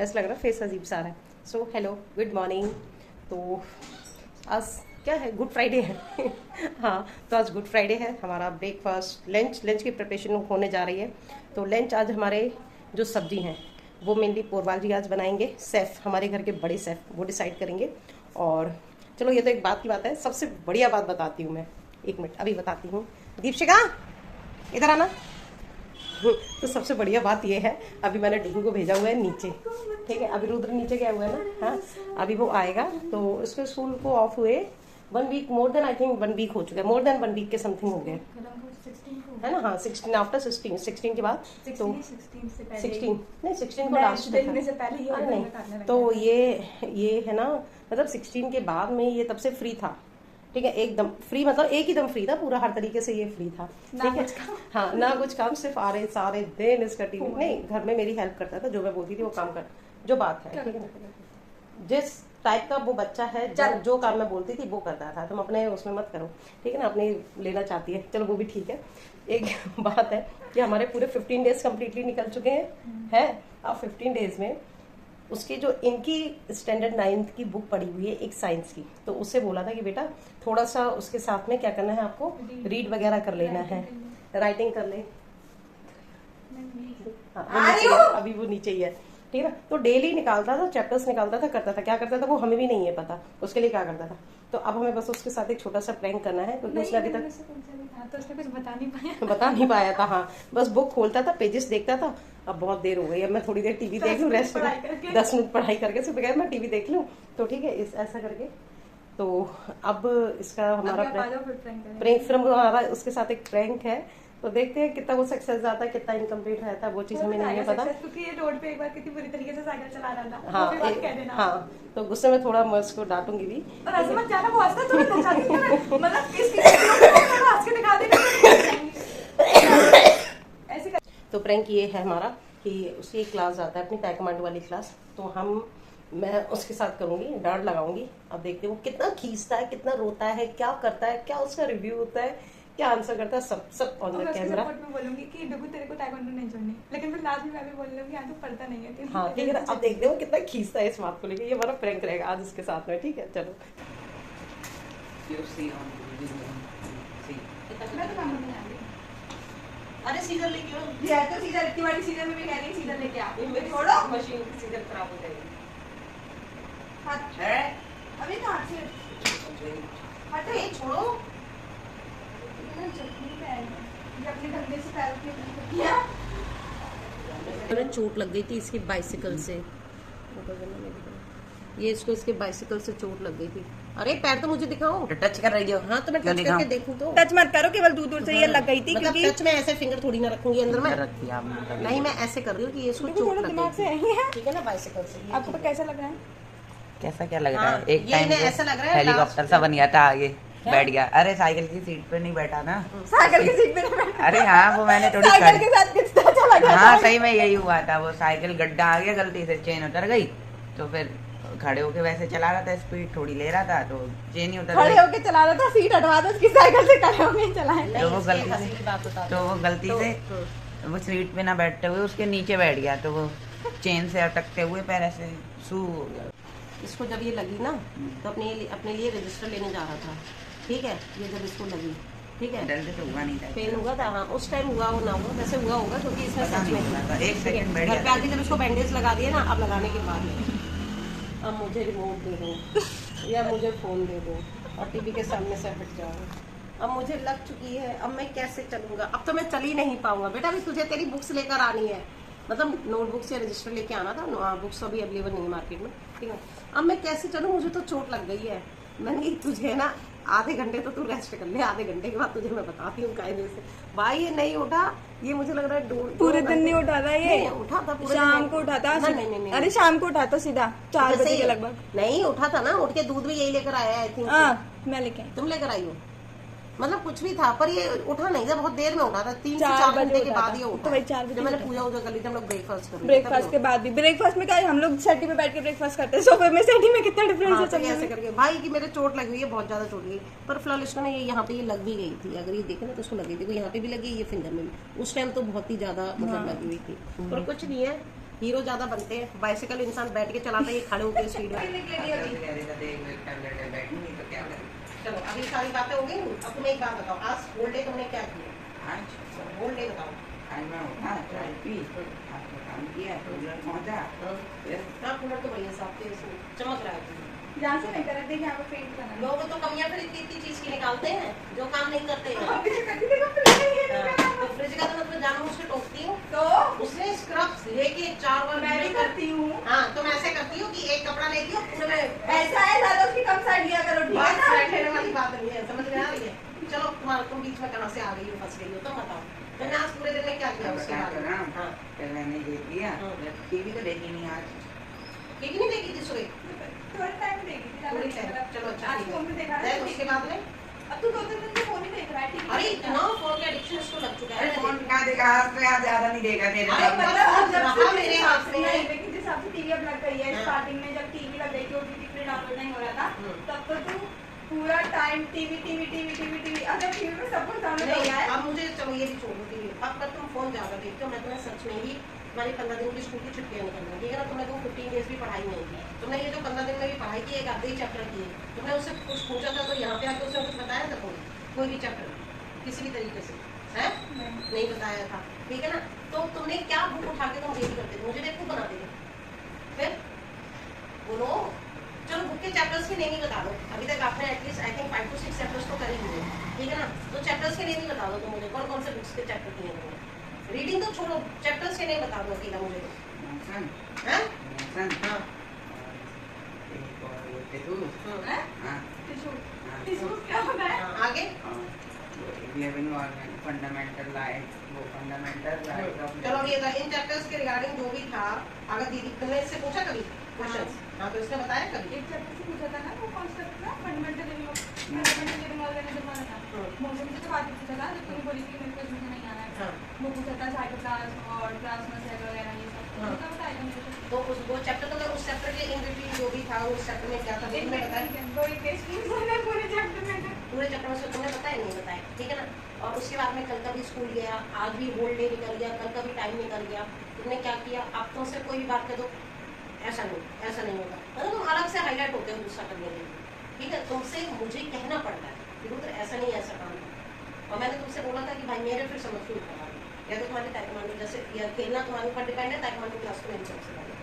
ऐसा लग रहा है फेस अजीब सा आ रहा है। So hello, good morning. तो आज क्या है, गुड फ्राइडे है हाँ, तो आज गुड फ्राइडे है। हमारा ब्रेकफास्ट लंच की प्रिपरेशन होने जा रही है। तो लंच आज हमारे जो सब्जी हैं वो मेनली पोरवाल जी आज बनाएंगे। सेफ़ हमारे घर के बड़े सेफ़ वो डिसाइड करेंगे। और चलो, ये तो एक बात की बात है। सबसे बढ़िया बात बताती हूँ मैं, एक मिनट अभी बताती हूँ। दीपशिका इधर आना। तो सबसे बढ़िया बात ये है, अभी मैंने डुगू को भेजा हुआ है नीचे, ठीक है। अभी रुद्र नीचे गया हुआ है ना, हाँ। अभी वो आएगा तो उसके स्कूल को ऑफ हुए 1 week, more than I think 1 week हो चुका है, मोर देन 1 वीक के समथिंग हो गए, है ना। हाँ, 16 आफ्टर 16 के बाद तो 16 को लास्ट से पहले नहीं। तो ये है ना, मतलब 16 के बाद में ये तब से फ्री था, ठीक है। एकदम फ्री, मतलब एक ही दम फ्री था पूरा, हर तरीके से ये फ्री था, ठीक है। हाँ, ना कुछ काम, सिर्फ सारे दिन इसका टीवी नहीं, घर में मेरी हेल्प करता था, जो मैं बोलती थी वो काम कर, जो बात है, ठीक है ना। जिस टाइप का वो बच्चा है, जो काम मैं बोलती थी वो करता था। तुम अपने उसमें मत करो, ठीक है ना। अपने लेना चाहती है, चलो वो भी ठीक है। एक बात है कि हमारे पूरे 15 डेज कम्प्लीटली निकल चुके हैं। अब 15 डेज में उसकी जो इनकी स्टैंडर्ड 9th की बुक पड़ी हुई है, एक साइंस की, तो उससे बोला था कि बेटा थोड़ा सा उसके साथ में क्या करना है, आपको रीड वगैरह कर लेना है, राइटिंग कर ले। हाँ, अभी वो नीचे ही है, ठीक है ना। तो डेली निकालता था, चैप्टर्स निकालता था, करता था, क्या करता था वो हमें भी नहीं है पता उसके लिए क्या करता था। तो अब हमें बस उसके साथ एक छोटा सा प्रैंक करना है, क्योंकि उसने अभी तक तो उसने कुछ बता नहीं पाया था। हाँ, बस बुक खोलता था, पेजेस देखता था। अब बहुत देर हो गई, अब मैं थोड़ी देर टीवी देख लूँ, रेस्ट 10 मिनट पढ़ाई करके सिर्फ मैं टीवी देख लूँ, तो ठीक है। ऐसा करके तो अब इसका हमारा प्रैंक, फिर हमारा उसके साथ एक प्रैंक है। तो देखते हैं कितना वो सक्सेस जाता है, कितना इनकम्प्लीट रहता है, वो चीज हमें नहीं है पता, क्योंकि ये रोड पे एक बार कितनी बुरी तरीके से साइकिल चला रहा था। हाँ, हाँ, तो गुस्से में थोड़ा मैं उसको डांटूंगी भी। और ऐसे मत जाना, वो हंसता तुम्हें नचाती है, मतलब किस हंस के दिखा देना ऐसे। तो प्रैंक ये है हमारा कि उसकी क्लास जाता है, अपनी ताइक्वांडो वाली क्लास, तो मैं उसके साथ करूंगी, डांट लगाऊंगी। अब देखते हैं वो कितना खींचता है, कितना रोता है, क्या करता है, क्या उसका रिव्यू होता है, क्या आंसर करता है, सब ऑन द कैमरा। मैं बोलूंगी कि डुगू तेरे को ताइक्वांडो नहीं छोड़नी, लेकिन फिर लास्ट में मैं भी बोल लूंगी आज तो पढ़ता नहीं है। हाँ, ठीक है ना। अब देखते हैं वो कितना खींचता है इस बात को लेकर। ये हमारा प्रैंक रहेगा आज उसके साथ में, ठीक है। चलो, अरे सीजर लेके आओ, ये तो सीजर, इतनी बड़ी सीजर में भी कह रही सीजर लेके आ। छोड़ो, मशीन की सीजर खराब हो जाएगी। हाथ अभी तो हाथ से हटे, छोड़ो। अपने धंधे से पैर किया। चोट लग गई थी इसकी बाइसिकल से, ये इसके बाइसिकल से चोट लग गई थी। अरे पैर तो मुझे दिखाओ, टच कर रही हो। हाँ, तो मैं टच करके देखूं तो। टच मत करो, केवल दूर दूर से ये लग गई थी, मतलब क्योंकि टच में ऐसे फिंगर थोड़ी ना रखूंगी अंदर में, रखी आपने नहीं मैं ऐसे कर रही हूँ कि ये इसको चोट लग दिमाग से गई, है, ठीक है ना, बाइसिकल से। आपको कैसा लग रहा है? कैसा क्या लग रहा है? एक ये टाइम ऐसा लग रहा है हेलीकॉप्टर सा बन गया था, आगे बैठ गया। अरे साइकिल की सीट पे नहीं बैठा ना, साइकिल की सीट पे नहीं बैठा। अरे हाँ, वो मैंने थोड़ी साइकिल के साथ कितना अच्छा लगा। हाँ, सही में यही हुआ था। वो साइकिल गड्ढा आ गया, गलती से चेन उतर गई, तो फिर खड़े होके वैसे चला रहा था, स्पीड थोड़ी ले रहा था, तो चेन ही उतर खड़े गई। होके चला रहा था, सीट हटवा दो उसकी, साइकिल से खड़े होके चलाए। तो वो गलती से वो सीट पे ना बैठते हुए उसके नीचे बैठ गया, तो वो चेन से अटकते हुए पैर ऐसे शू हो गया। इसको जब ये लगी ना, तो अपने लिए रजिस्टर लेने जा रहा था, ठीक है। ये जब इसको लगी, ठीक है, डर से हुआ नहीं था, पेन हुआ था। हाँ, उस टाइम हुआ हो ना हुआ, वैसे हुआ होगा, क्योंकि इसमें सच में एक सेकंड बैठ घर पे आके जब इसको बैंडेज लगा दिए ना, अब लगाने के बाद अब मुझे रिमोट दे दो या मुझे फ़ोन दे दो और टीवी के सामने से हट जाओ। अब मुझे लग चुकी है, अब मैं कैसे चलूँगा? अब तो मैं चल ही नहीं पाऊंगा। बेटा अभी तुझे तेरी बुक्स लेकर आनी है, मतलब नोटबुक्स या रजिस्टर लेके आना था। बुक्स अभी अवेलेबल नहीं है मार्केट में, ठीक है। अब मैं कैसे चलूँ? मुझे तो चोट लग गई है। मैंने तुझे ना आधे घंटे तो तू रेस्ट कर ले, आधे घंटे के बाद तुझे मैं बताती हूँ कायदे से। भाई ये नहीं उठा, ये मुझे लग रहा है पूरे दिन नहीं उठा था ये, उठा था शाम को उठा था। नहीं, अरे शाम को उठा था सीधा 4 बजे के लगभग। नहीं उठा था ना, उठ के दूध भी यही लेकर आया, आई थिंक। मैं लेके तुम लेकर आई हो, मतलब कुछ भी था, पर ये उठा नहीं था, बहुत देर में उठा था, 3 से 4 घंटे के बाद ये उठा। तो भाई 4 बजे मैंने पूजा कर ली थी, हम लोग ब्रेकफास्ट कर ब्रेकफास्ट के बाद भी, ब्रेकफास्ट में क्या है, हम लोग सेटी पे बैठ के ब्रेकफास्ट करते हैं, सोफे में सेटी में कितना डिफरेंस है। चलिए ऐसे करके भाई की मेरे चोट लगी हुई है, बहुत ज्यादा चोट लगी, पर फिलहाल इसको ना ये यहाँ पे ये लग भी गई थी। अगर ये देखे ना तो उसको लगी थी, यहाँ पे भी लगी, ये फिंगर में भी। उस टाइम तो बहुत ही ज्यादा मतलब लगी हुई थी, पर कुछ नहीं है, हीरो ज्यादा बनते हैं, बाइसिकल इंसान बैठ के चलाता है, ये खड़े होकर स्पीड में। चलो अभी सारी बातें हो गई। अब तुम एक बात बताओ, आज होल डे तुमने क्या किया? होल डे बताओ। आज मैं उठा, चाय पी, आपका काम किया, कूलर पहुंचा, हाँ कूलर तो भैया साहब के इसमें चमक रहा है। यहाँ से नहीं कर देखिए यहाँ पे पेंट करना है। लोग तो कमियां फिर इतनी इतनी चीज की निकालते हैं जो काम नहीं करते हैं। हाँ, पीछे कर दीजिएगा, फिर ये नहीं करना। तो फ्रिज का तो मतलब जानबूझ के टोकती हूँ, तो उसने स्क्रब्स लेके 4 बार मैं भी करती हूँ। हाँ तुम ऐसे करती हो कि एक कपड़ा लेती हो पूरे में। ऐसा है ज्यादा उसकी कम साइड लिया करो, ठीक है बात ना? साइड लेने वाली बात नहीं है, समझ में आ रही है? चलो तुम बीच में कहाँ से आ गई हो, फंस गई हो, तुम बताओ तुमने आज पूरे दिन में क्या किया उसके बाद में? हाँ मैंने देख लिया, टीवी तो देखी नहीं आज। ठीक नहीं देखी थी सुबह? थोड़ा टाइम देखी थी, ज्यादा थोड़ी नहीं टाइम, देखा। चलो अच्छा आज ठीक फोन पे देखा है। ना। उसके बाद में अब तू 2-3 दिन से फोन ही देख रहा है, ठीक है? अरे इतना फोन के एडिक्शन इसको लग चुका अरे है। फोन क्या देखा, आज तो यार ज्यादा नहीं देखा तेरे अरे साथ। मतलब अब जब रहा से मेरे हाथ में। नहीं, लेकिन जिस हिसाब से टीवी अब लग गई है, हाँ। स्टार्टिंग में जब टीवी लग गई थी, ओटीटी पे डाउनलोड नहीं हो रहा था, हम्म। तब तो तू पूरा टाइम टीवी। अच्छा टीवी में सब कुछ डाउनलोड हो नहीं, गया है। अब मुझे चलो ये भी छोड़ो टीवी। अब तुम फोन ज्यादा देखते हो, मैं तुम्हें सच में ही तुम्हारी 15 दिन की स्कूल की छुट्टियां निकल गई, ठीक है ना? तुमने वो 15 डेज भी पढ़ाई नहीं की, तुमने ये जो 15 दिन में भी पढ़ाई की, एक आधे ही चैप्टर किए, तुमने उससे कुछ पूछा था तो यहाँ पे आके उसने कुछ बताया था? कोई भी चैप्टर किसी भी तरीके से है नहीं बताया था, ठीक है ना? तो तुमने क्या बुक उठा के तुम डेली करते थे, मुझे बेवकूफ बनाते थे। फिर बोलो, चलो बुक के चैप्टर्स के नेम ही बता दो। अभी तक आपने at least I think 5 to 6 chapters तो कर ही हुए, ठीक है ना? तो चैप्टर्स के नेम ही बता दो तुम मुझे, कौन कौन से बुक्स के चैप्टर किए तुमने? रीडिंग तो छोड़ो, चैप्टर्स के नेम बता दो अकेला मुझे तो। मोशन, हैं? मोशन, हाँ एक और वो टिशू, हैं? हाँ, टिश्यू हाँ, टिश्यू क्या होता है? हाँ, आगे और वो 11 और फंडामेंटल लाइट, वो फंडामेंटल लाइट ऑफ चलो ये था इन चैप्टर्स के रिगार्डिंग जो भी था। अगर दीदी तुमने इससे पूछा कभी क्वेश्चंस? हाँ तो इसने बताया कभी? एक चैप्टर से पूछा था ना, वो कॉन्सेप्ट था फंडामेंटल लिविंग ऑर्गेनिज्म वाला था। मौसम से तो बात पूछा था, जब तुमने बोली थी मेरे को इसमें नहीं आना है, हाँ वो पूछा था साइटोप्लाज्म और प्लाज्मा सेल वगैरह ये सब। हाँ। तो बताया था मेरे को। तो वो चैप्टर तो मैं उस चैप्टर के इन बिटवीन जो भी था उस चैप्टर में क्या था वो तुमने बताया? वो एक टेस्ट मैंने पूरे चैप्टर में था। पूरे चैप्टर में से तुमने बताया नहीं बताया, ठीक है ना? और उसके बाद में कल का भी स्कूल गया, आज भी होल डे निकल गया, कल का भी टाइम निकल गया, तुमने क्या किया? अब तुमसे कोई भी बात कर दो, ऐसा नहीं होगा, मतलब तुम अलग से हाईलाइट होते हो गुस्सा करने के लिए, ठीक है? तुमसे मुझे कहना पड़ता है कि रुद्र ऐसा नहीं ऐसा काम है। और मैंने तुमसे बोला था कि भाई मेरे फिर समझ क्यों करवा रही, या तो तुम्हारे ताइक्वांडो जैसे या खेलना तुम्हारे ऊपर डिपेंड है, ताइक्वांडो क्लास को मेरी तरफ से लगे,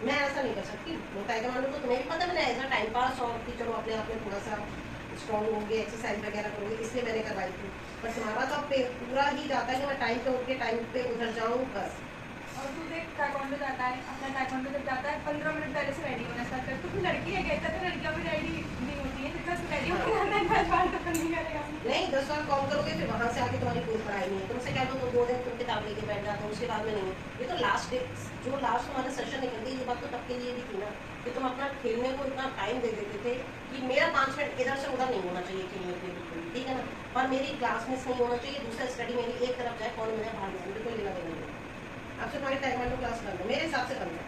मैं ऐसा नहीं कर सकती। वो ताइक्वांडो तो तुम्हें भी पता, मैंने एज अ टाइम पास और कि चलो अपने आप में थोड़ा सा स्ट्रॉन्ग होंगे, एक्सरसाइज वगैरह करोगे, इसलिए मैंने करवाई थी। पर तुम्हारा तो पूरा ही जाता है कि मैं टाइम पे उठ के टाइम पे उधर जाऊँ बस। और तू देख टाइक्वांडो जाता है, अपना टाइक्वांडो जब जाता है 15 मिनट पहले से रेडी होना स्टार्ट कर। तू लड़की है, कहता तो लड़कियां भी रेडी नहीं होती है, जितना तू रेडी होकर जाता है 10 बार तो नहीं करेगा। नहीं 10 बार कॉल करोगे फिर वहाँ से आके तुम्हारी कोई पढ़ाई नहीं है। तुमसे क्या तो 2 दिन तुम किताब लेके बैठ जाते हो, उसके बाद में नहीं है। ये तो लास्ट डे जो लास्ट तुम्हारा सेशन निकल गई, ये बात तो तब के लिए भी थी ना कि तुम अपना खेलने को इतना टाइम दे देते थे कि मेरा 5 मिनट इधर से उधर नहीं होना चाहिए खेलने के लिए, ठीक है ना? और मेरी क्लास मिस नहीं होना चाहिए, दूसरा स्टडी मेरी एक तरफ जाए, कौन मेरा भाग जाए, कोई लेना देना नहीं। अब से तुम्हारी टाइक्वांडो क्लास कर लो, मेरे हिसाब से कर लो।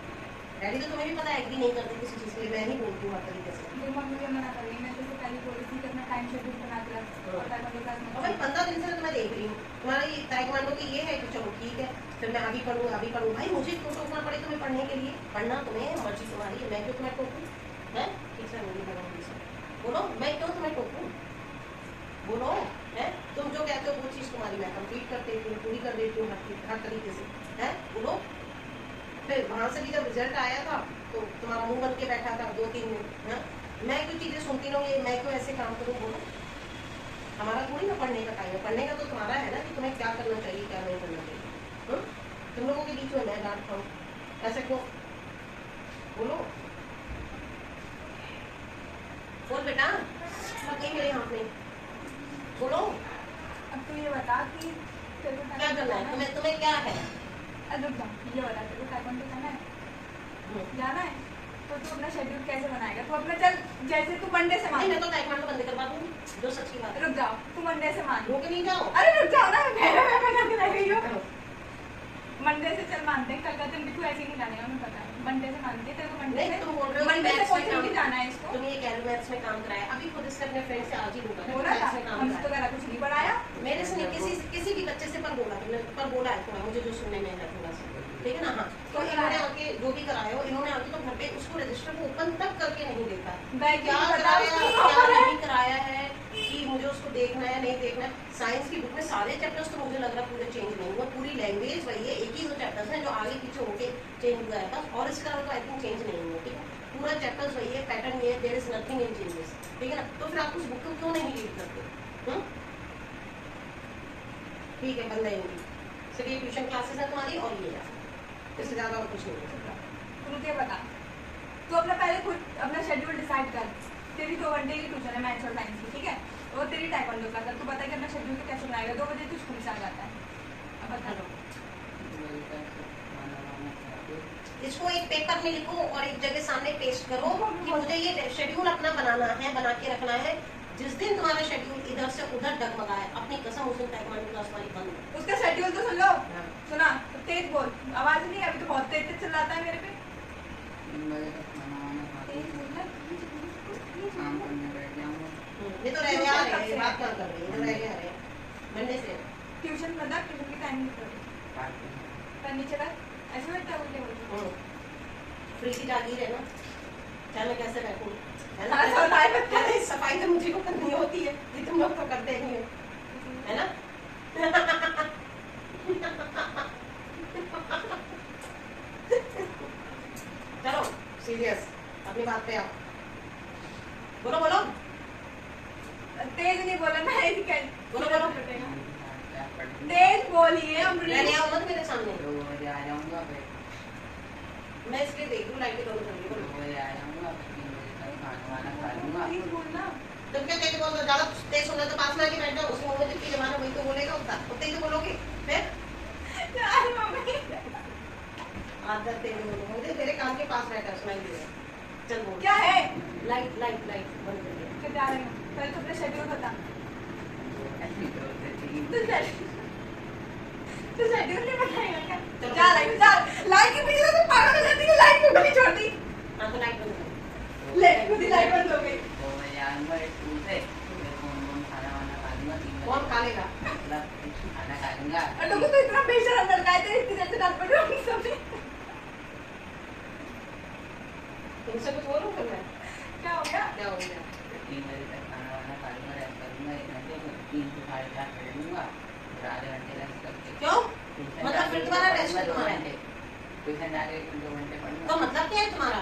डैडी तो तुम्हें भी पता है एग्री नहीं करते किसी चीज़ के लिए, मैं ही बोलती हूँ हर तरीके से। मेरी मम्मी भी मना कर रही है, मैं तो पहले बोल रही थी कि अपना टाइम शेड्यूल बना के रख और टाइक्वांडो क्लास में। और भाई 15 दिन से तो मैं देख रही हूँ तुम्हारी ताइक्वांडो की ये है कि चलो ठीक है फिर मैं अभी पढ़ूँ। भाई मुझे क्यों टोकना पड़े तुम्हें पढ़ने के लिए? पढ़ना तुम्हें, मर्जी तुम्हारी है, मैं क्यों तुम्हें टोकूँ? है ठीक से बोली बोलो, मैं क्यों तुम्हें टोकूँ? बोलो है, तुम जो कहते हो वो चीज़ तुम्हारी मैं कंप्लीट कर देती हूँ, पूरी कर देती हूँ हर तरीके से, है बोलो। फिर वहाँ से भी जब रिजल्ट आया था तो तुम्हारा मुंह बन के बैठा था 2-3 दिन, है? मैं क्यों चीज़ें सुनती रहूँ, मैं क्यों ऐसे काम करूँ? बोलो, हमारा थोड़ी ना पढ़ने का टाइम है, पढ़ने का तो तुम्हारा है ना कि तुम्हें क्या करना चाहिए क्या नहीं करना चाहिए। तुम लोगों के बीच में मैं डांट खाऊँ ऐसे क्यों? बोलो बोल बेटा, नहीं मेरे हाथ में बोलो। अब तू ये बता कि तेरे को क्या करना है तुम्हें क्या है? रुक जा, ये बता तेरे को टाइक्वांडो जाना है तो तू अपना शेड्यूल कैसे बनाएगा? तू अपना चल, जैसे तू मंडे से मान। मैं तो टाइक्वांडो बंद करवा दूंगी, जो सच्ची बात है। रुक जाओ, तू मंडे से मान। रोके नहीं जाओ। अरे रुक जाओ ना, मैं करके रह गई हूँ। मंडे से चल मानते हैं, कल का दिन भी तू ऐसे ही नहीं जाने, हमें पता है। मंडे से मानते हैं, तेरे को मंडे नहीं तुम बोल रहे से हो मंडे से मैथ्स में कोचिंग भी जाना है इसको। तुम ये कह रहे हो मैथ्स में काम कराया, अभी खुद इसने अपने फ्रेंड से आज ही बोला बोला था, मैथ्स में काम हमसे तो कराया। मेरा कुछ नहीं पढ़ाया। मेरे से नहीं, किसी भी बच्चे से पर बोला तुमने, पर बोला है थोड़ा मुझे जो सुनने में है थोड़ा सा, ठीक है ना? हाँ तो तो इन्होंने आके जो भी कराया हो, इन्होंने आके तो घर पे उसको रजिस्टर को ओपन तक करके नहीं देखा क्या कराया क्या नहीं कराया है, कि मुझे उसको देखना है नहीं देखना है। साइंस की बुक में सारे चैप्टर्स तो मुझे लग रहा है पूरे चेंज नहीं हुआ, पूरी लैंग्वेज वही है, एक ही दो चैप्टर्स हैं जो आगे पीछे होके चेंज हुआ है बस, और इसका तो आई थिंक चेंज नहीं हुआ। ठीक है, पूरा चैप्टर्स वही है, पैटर्न ये है, there is nothing in changes. ठीक है ना, तो फिर आप उस बुक को क्यों नहीं रीड करते? ठीक है, बंद है इनकी सिर्फ ये ट्यूशन क्लासेस है तुम्हारी, और ये है, इससे ज़्यादा और कुछ नहीं हो सकता। मुझे बता, तू अपना पहले खुद अपना शेड्यूल डिसाइड कर। तेरी 2 घंटे की ट्यूशन है मैथ्स और साइंस की, ठीक है, और तेरी टाइकोंडो का, तू पता है कि अपना शेड्यूल को कैसे बनाएगा। 2 बजे तू स्कूल से आ जाता है, अब बता दो। इसको एक पेपर में लिखो और एक जगह सामने पेस्ट करो कि मुझे ये शेड्यूल अपना बनाना है, बना के रखना है। जिस दिन तुम्हारा शेड्यूल इधर से उधर डगमगा है, अपनी कसम उस दिन टाइकोंडो क्लास हमारी बंद है। उसका शेड्यूल तो सुन लो, सुना तो तेज बोल, आवाज नहीं, अभी तो बहुत तेज तेज चिल्लाता है मेरे पे। तेज बोलना, काम करने बैठ जाऊंगा। ये तो रह गया है, बात क्या कर रही है, ये रह गया है मंडे से। ट्यूशन मतलब ट्यूशन की टाइमिंग कर नीचे कर, ऐसे बैठता है बोलते फ्री की जागीर है ना, चाहे मैं कैसे बैठूं, हाँ, सफाई सफाई तो मुझे को करनी होती है, ये तुम लोग तो करते नहीं हो, है ना? चलो सीरियस, अपनी बात पे आओ, बोलो बोलो, तेज नहीं बोला ना, ऐसे कर बोलो बोलो, तेज बोलिए। रहने आओ मत मेरे सामने, 2 बजे आ जाऊंगा, फिर मैं इसलिए देख रही हूँ लाइट दोनों चल रही 2 बजे आ जाऊंगा, फिर 3 बजे तक खाना वाना खा लूंगा। प्लीज बोलना। तुम क्या तेज बोल दो, ज्यादा तेज सुनना तो पास में आके बैठ जाओ, उसके मुंह में जितनी जबान है वही तो बोलेगा, उतना ही तो बोलोगे। फिर यार मम्मी, आदत तेज बोलो, मुझे तेरे काम के पास बैठा सुनाई दे रहा है। चल बोल, क्या है? लाइट लाइट लाइट बंद कर दिया। फिर जा रही हूँ, पहले तो अपना शेड्यूल बता। ऐसी तो होती तू शेड्यूल नहीं बताएगा क्या? जा रही हूँ, जा। लाइट के पीछे तो पागल हो जाती है, लाइट क्यों नहीं छोड़ती? हाँ तो लाइट बंद कर। ले, खुद ही लाइट बंद हो गई। 2 बजे आऊंगा स्कूल से, फिर फोन खाना वाना खा लूंगा। 3 बजे कौन खा लेगा? मतलब खाना खा लूंगा। और लोगों तो इतना बेशरम लड़का है, तेरे इतनी देर से डांट पड़ रही होगी सबसे। तुमसे कुछ बोलूं फिर मैं? क्या हो गया? क्या हो गया? 3 बजे तक खाना वाना खा लूंगा, रेस्ट करूंगा 1 घंटे, फिर 3 से 4:30 पढ़ लूंगा, फिर आधे घंटे रेस्ट करके क्यों? ट्यूशन मतलब जाके फिर तुम्हारा रेस्ट है 2 तुम्हारा? घंटे, ट्यूशन जाके 2 घंटे तो पढ़ूंगा। मतलब क्या है तुम्हारा?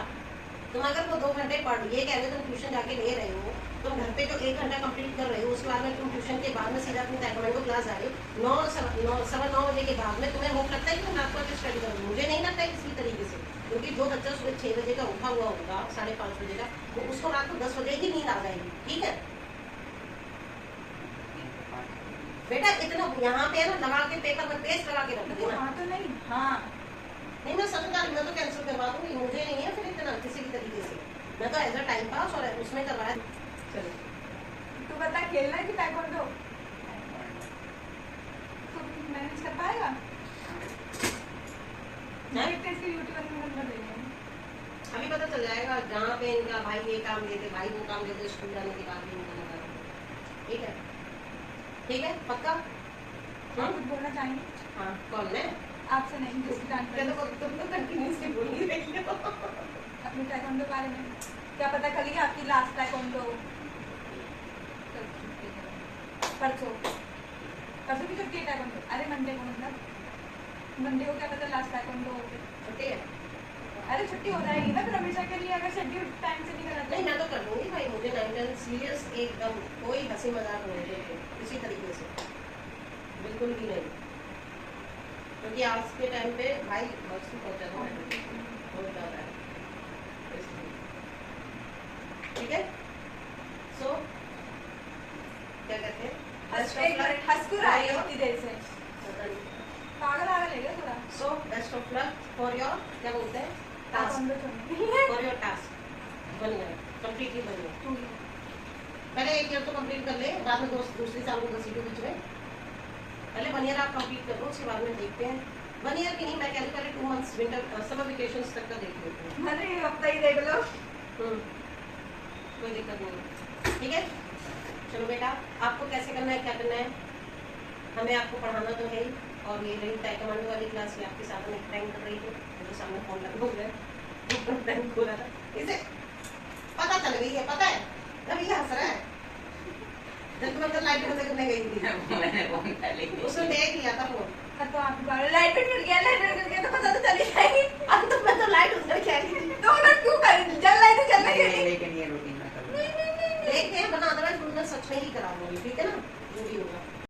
तुम अगर वो 2 घंटे पढ़, ये कह रहे हो तुम ट्यूशन जाके ले रहे हो, तुम घर पे जो 1 घंटा कंप्लीट कर रहे हो, उसके बाद में तुम ट्यूशन के बाद में सीधा अपनी टाइकोंडो क्लास आ रहे हो, 9 बजे के बाद में तुम्हें होप लगता है कि तुम रात को आके स्टडी करोगे? मुझे नहीं लगता है किसी तरीके से, क्योंकि जो बच्चा सुबह 6 बजे का उठा हुआ होगा, 5:30 बजे का, तो उसको रात को 10 बजे ही नींद आ जाएगी। ठीक है 3 से 5 बेटा, इतना यहाँ पे है ना, लगा के पेपर में पेस्ट लगा के रख देखो, देना। हाँ तो नहीं, हाँ नहीं मैं समझ आ रही, मैं तो कैंसिल करवा दूंगी, मुझे नहीं है फिर इतना किसी भी तरीके से, मैं तो एज अ टाइम पास और उसमें करवाया। चलो तू बता, खेलना है कि टाइकोंडो? तो मैनेज कर पाएगा? देखते इसके यूट्यूब में नंबर दे देंगे। अभी पता चल जाएगा, जहाँ पे इनका भाई ये काम देते, भाई वो काम देते, स्कूल जाने के बाद भी इनका लगा। ठीक है ठीक है, पक्का? आप कुछ बोलना चाहेंगे? हाँ, कौन है? आपसे नहीं, जिसकी जानकारी तुम तो कंटिन्यूसली बोल ही रही हो। अपने टाइकोंडो के बारे में। क्या पता कल ही आपकी लास्ट टाइकोंडो परसों की छुट्टी है टाइकोंडो। अरे मंडे को, मतलब मंडे को क्या पता लास्ट टाइकोंडो हो गई। छुट्टी है? अरे छुट्टी हो जाएगी ना फिर हमेशा के लिए, अगर शेड्यूल टाइम से नहीं नहीं कराते। मैं तो कर दूंगी भाई, मुझे 9-10 सीरियस एकदम कोई हंसी मजाक नहीं है इसी तरीके से, बिल्कुल भी नहीं, क्योंकि आज के टाइम पे भाई बहुत सी पहुंचा था बहुत ज़्यादा है इसलिए। ठीक है, सो क्या कहते हैं, एक मिनट, हंस रहा है इतनी देर से, पागल आगल है क्या थोड़ा? So best of luck for your, क्या बोलते हैं, टास्क, टाइकोंडो छोड़ने फॉर योर टास्क बन गए, कम्प्लीटली बन गए। पहले 1 ईयर तो कंप्लीट कर ले, बाद में दूसरी साल को घसीटो बीच में, पहले 1 ईयर आप कंप्लीट कर लो, उसके बाद में देखते हैं। 1 ईयर की नहीं, मैं कह रही पहले 2 मंथ्स विंटर समर वेकेशन तक का देख लेते हैं। अरे हफ्ता ही देख लो। कोई दिक्कत नहीं, ठीक है। चलो बेटा, आपको कैसे करना है, क्या करना है, हमें आपको पढ़ाना तो है ही, और ये रही टाइकोंडो वाली क्लास, ये आपके साथ में टाइम कर रही थी, तो सामने फोन लगा हुआ है, प्रैंक हो रहा था, इसे पता चल गई है, पता है अभी ये हंस रहा है। जब मैं तो लाइट बंद करने गई थी मैंने फोन कर ली। उसने देख लिया था फोन। तो आप लाइट पे मिल गया तो पता तो चली जाएगी। अब तो मैं तो लाइट उधर क्या की थी, तो ना क्यों कर जल रही तो चलने के लिए। लेकिन ये रूटीन में कर लूंगा। देखते हैं बना, अदरवाइज मैं सच में ही कराऊंगी, ठीक है ना, जो भी होगा।